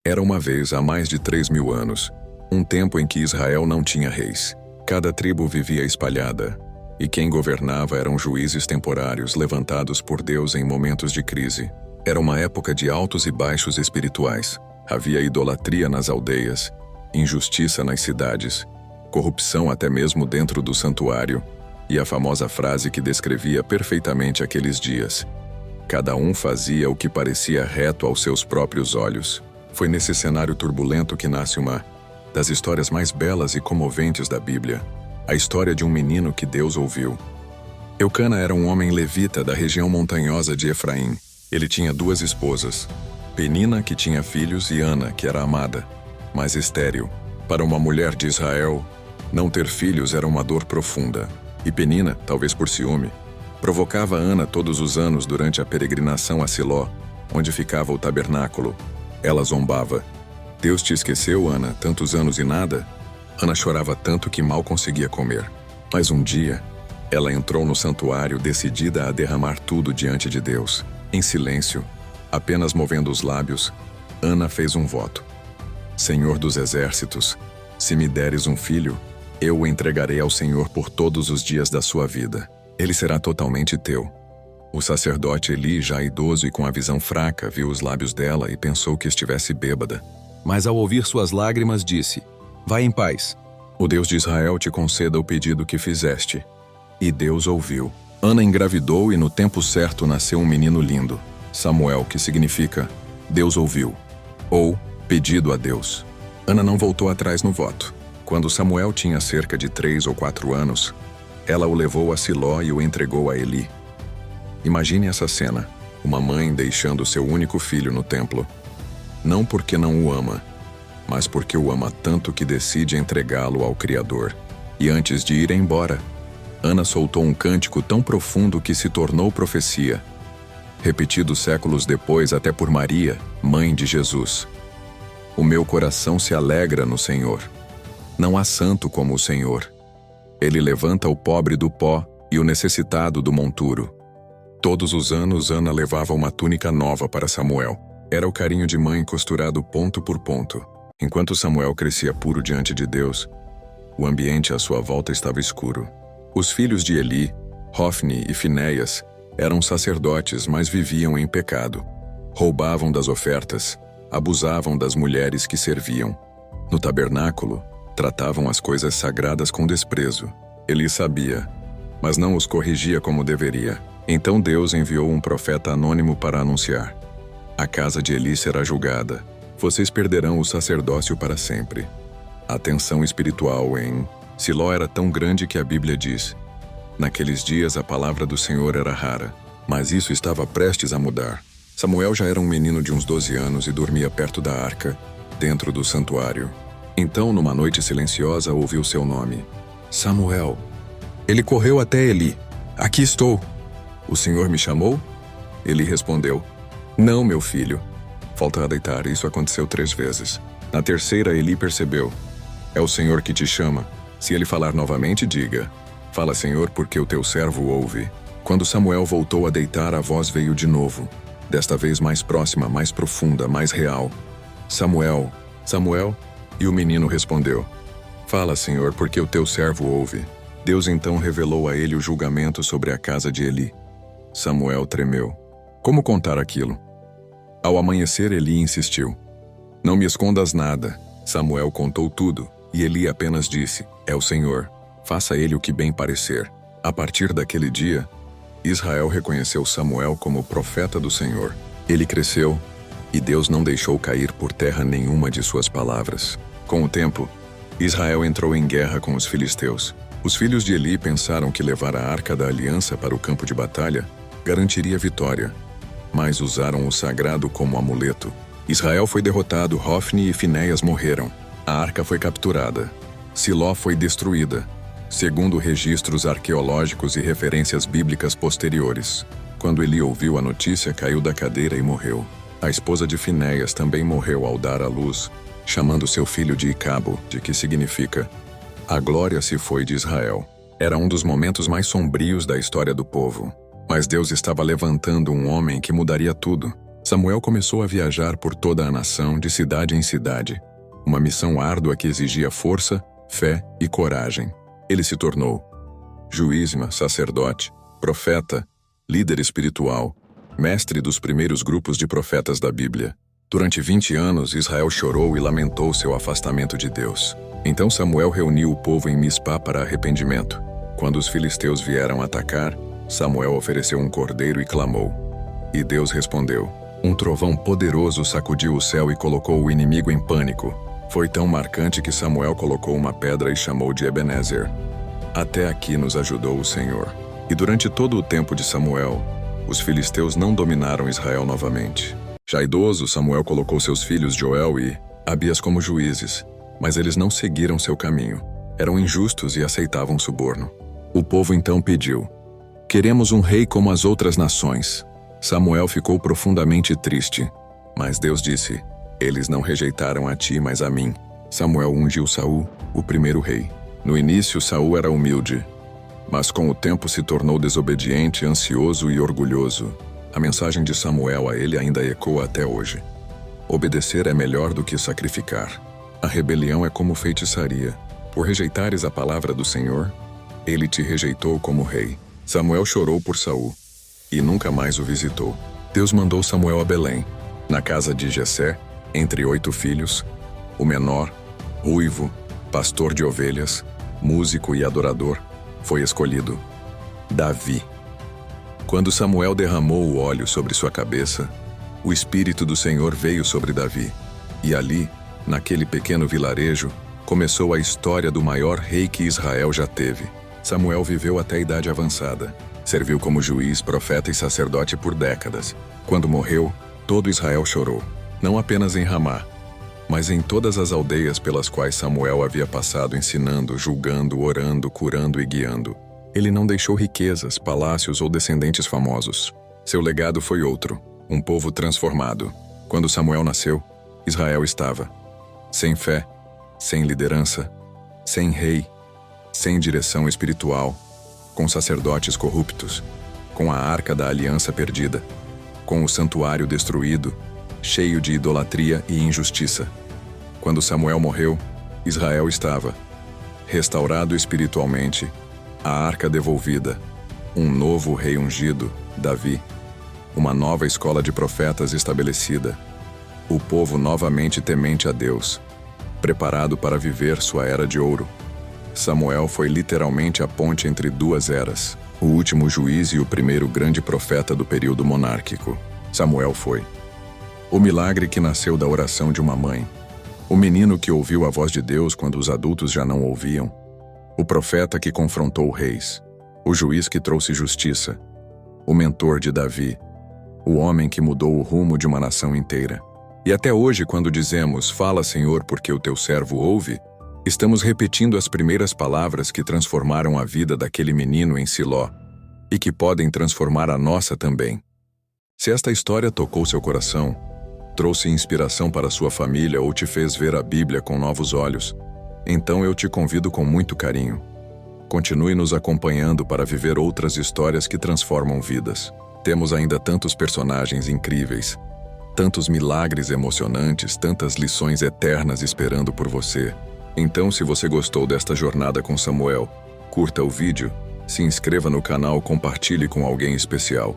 Era uma vez, há mais de 3.000 anos, um tempo em que Israel não tinha reis. Cada tribo vivia espalhada, e quem governava eram juízes temporários levantados por Deus em momentos de crise. Era uma época de altos e baixos espirituais. Havia idolatria nas aldeias, injustiça nas cidades, corrupção até mesmo dentro do santuário, e a famosa frase que descrevia perfeitamente aqueles dias: cada um fazia o que parecia reto aos seus próprios olhos. Foi nesse cenário turbulento que nasce uma das histórias mais belas e comoventes da Bíblia, a história de um menino que Deus ouviu. Eucana era um homem levita da região montanhosa de Efraim. Ele tinha 2 esposas, Penina, que tinha filhos, e Ana, que era amada, mas estéril. Para uma mulher de Israel, não ter filhos era uma dor profunda. E Penina, talvez por ciúme, provocava Ana todos os anos durante a peregrinação a Siló, onde ficava o tabernáculo. Ela zombava: Deus te esqueceu, Ana, tantos anos e nada? Ana chorava tanto que mal conseguia comer. Mas um dia, ela entrou no santuário decidida a derramar tudo diante de Deus. Em silêncio, apenas movendo os lábios, Ana fez um voto: Senhor dos exércitos, se me deres um filho, eu o entregarei ao Senhor por todos os dias da sua vida. Ele será totalmente teu. O sacerdote Eli, já idoso e com a visão fraca, viu os lábios dela e pensou que estivesse bêbada. Mas ao ouvir suas lágrimas, disse: Vai em paz. O Deus de Israel te conceda o pedido que fizeste. E Deus ouviu. Ana engravidou e no tempo certo nasceu um menino lindo, Samuel, que significa Deus ouviu, ou pedido a Deus. Ana não voltou atrás no voto. Quando Samuel tinha cerca de 3 ou 4 anos, ela o levou a Siló e o entregou a Eli. Imagine essa cena, uma mãe deixando seu único filho no templo. Não porque não o ama, mas porque o ama tanto que decide entregá-lo ao Criador. E antes de ir embora, Ana soltou um cântico tão profundo que se tornou profecia, repetido séculos depois até por Maria, mãe de Jesus. O meu coração se alegra no Senhor. Não há santo como o Senhor. Ele levanta o pobre do pó e o necessitado do monturo. Todos os anos, Ana levava uma túnica nova para Samuel. Era o carinho de mãe costurado ponto por ponto. Enquanto Samuel crescia puro diante de Deus, o ambiente à sua volta estava escuro. Os filhos de Eli, Hofni e Finéias, eram sacerdotes, mas viviam em pecado. Roubavam das ofertas, abusavam das mulheres que serviam. No tabernáculo, tratavam as coisas sagradas com desprezo. Eli sabia, mas não os corrigia como deveria. Então Deus enviou um profeta anônimo para anunciar: a casa de Eli será julgada. Vocês perderão o sacerdócio para sempre. A tensão espiritual em Siló era tão grande que a Bíblia diz: naqueles dias a palavra do Senhor era rara, mas isso estava prestes a mudar. Samuel já era um menino de uns 12 anos e dormia perto da arca, dentro do santuário. Então, numa noite silenciosa, ouviu seu nome: Samuel. Ele correu até Eli: Aqui estou. O Senhor me chamou? Eli respondeu: Não, meu filho. Volta a deitar. Isso aconteceu 3 vezes. Na terceira, Eli percebeu: É o Senhor que te chama. Se ele falar novamente, diga: Fala, Senhor, porque o teu servo ouve. Quando Samuel voltou a deitar, a voz veio de novo, desta vez mais próxima, mais profunda, mais real: Samuel, Samuel. E o menino respondeu: Fala, Senhor, porque o teu servo ouve. Deus então revelou a ele o julgamento sobre a casa de Eli. Samuel tremeu. Como contar aquilo? Ao amanhecer, Eli insistiu: Não me escondas nada. Samuel contou tudo, e Eli apenas disse: É o Senhor. Faça ele o que bem parecer. A partir daquele dia, Israel reconheceu Samuel como profeta do Senhor. Ele cresceu, e Deus não deixou cair por terra nenhuma de suas palavras. Com o tempo, Israel entrou em guerra com os filisteus. Os filhos de Eli pensaram que levar a arca da aliança para o campo de batalha garantiria vitória, mas usaram o sagrado como amuleto. Israel foi derrotado, Hofni e Finéias morreram. A arca foi capturada. Siló foi destruída, segundo registros arqueológicos e referências bíblicas posteriores. Quando Eli ouviu a notícia, caiu da cadeira e morreu. A esposa de Finéias também morreu ao dar à luz, chamando seu filho de Icabo, de que significa a glória se foi de Israel. Era um dos momentos mais sombrios da história do povo. Mas Deus estava levantando um homem que mudaria tudo. Samuel começou a viajar por toda a nação, de cidade em cidade. Uma missão árdua que exigia força, fé e coragem. Ele se tornou juiz, sacerdote, profeta, líder espiritual, mestre dos primeiros grupos de profetas da Bíblia. Durante 20 anos, Israel chorou e lamentou seu afastamento de Deus. Então Samuel reuniu o povo em Mispá para arrependimento. Quando os filisteus vieram atacar, Samuel ofereceu um cordeiro e clamou. E Deus respondeu. Um trovão poderoso sacudiu o céu e colocou o inimigo em pânico. Foi tão marcante que Samuel colocou uma pedra e chamou de Ebenezer. Até aqui nos ajudou o Senhor. E durante todo o tempo de Samuel, os filisteus não dominaram Israel novamente. Já idoso, Samuel colocou seus filhos Joel e Abias como juízes, mas eles não seguiram seu caminho. Eram injustos e aceitavam suborno. O povo então pediu: queremos um rei como as outras nações. Samuel ficou profundamente triste, mas Deus disse: eles não rejeitaram a ti, mas a mim. Samuel ungiu Saul, o primeiro rei. No início, Saul era humilde, mas com o tempo se tornou desobediente, ansioso e orgulhoso. A mensagem de Samuel a ele ainda ecoa até hoje. Obedecer é melhor do que sacrificar. A rebelião é como feitiçaria. Por rejeitares a palavra do Senhor, ele te rejeitou como rei. Samuel chorou por Saul e nunca mais o visitou. Deus mandou Samuel a Belém, na casa de Jessé, entre 8 filhos. O menor, ruivo, pastor de ovelhas, músico e adorador, foi escolhido: Davi. Quando Samuel derramou o óleo sobre sua cabeça, o Espírito do Senhor veio sobre Davi. E ali, naquele pequeno vilarejo, começou a história do maior rei que Israel já teve. Samuel viveu até a idade avançada. Serviu como juiz, profeta e sacerdote por décadas. Quando morreu, todo Israel chorou. Não apenas em Ramá, mas em todas as aldeias pelas quais Samuel havia passado ensinando, julgando, orando, curando e guiando. Ele não deixou riquezas, palácios ou descendentes famosos. Seu legado foi outro, um povo transformado. Quando Samuel nasceu, Israel estava sem fé, sem liderança, sem rei, sem direção espiritual, com sacerdotes corruptos, com a arca da aliança perdida, com o santuário destruído, cheio de idolatria e injustiça. Quando Samuel morreu, Israel estava restaurado espiritualmente, a arca devolvida, um novo rei ungido, Davi, uma nova escola de profetas estabelecida, o povo novamente temente a Deus, preparado para viver sua era de ouro. Samuel foi literalmente a ponte entre duas eras, o último juiz e o primeiro grande profeta do período monárquico. Samuel foi o milagre que nasceu da oração de uma mãe, o menino que ouviu a voz de Deus quando os adultos já não ouviam, o profeta que confrontou reis, o juiz que trouxe justiça, o mentor de Davi, o homem que mudou o rumo de uma nação inteira. E até hoje, quando dizemos, fala Senhor porque o teu servo ouve, estamos repetindo as primeiras palavras que transformaram a vida daquele menino em Siló, e que podem transformar a nossa também. Se esta história tocou seu coração, trouxe inspiração para sua família ou te fez ver a Bíblia com novos olhos, então eu te convido com muito carinho. Continue nos acompanhando para viver outras histórias que transformam vidas. Temos ainda tantos personagens incríveis, tantos milagres emocionantes, tantas lições eternas esperando por você. Então, se você gostou desta jornada com Samuel, curta o vídeo, se inscreva no canal, compartilhe com alguém especial.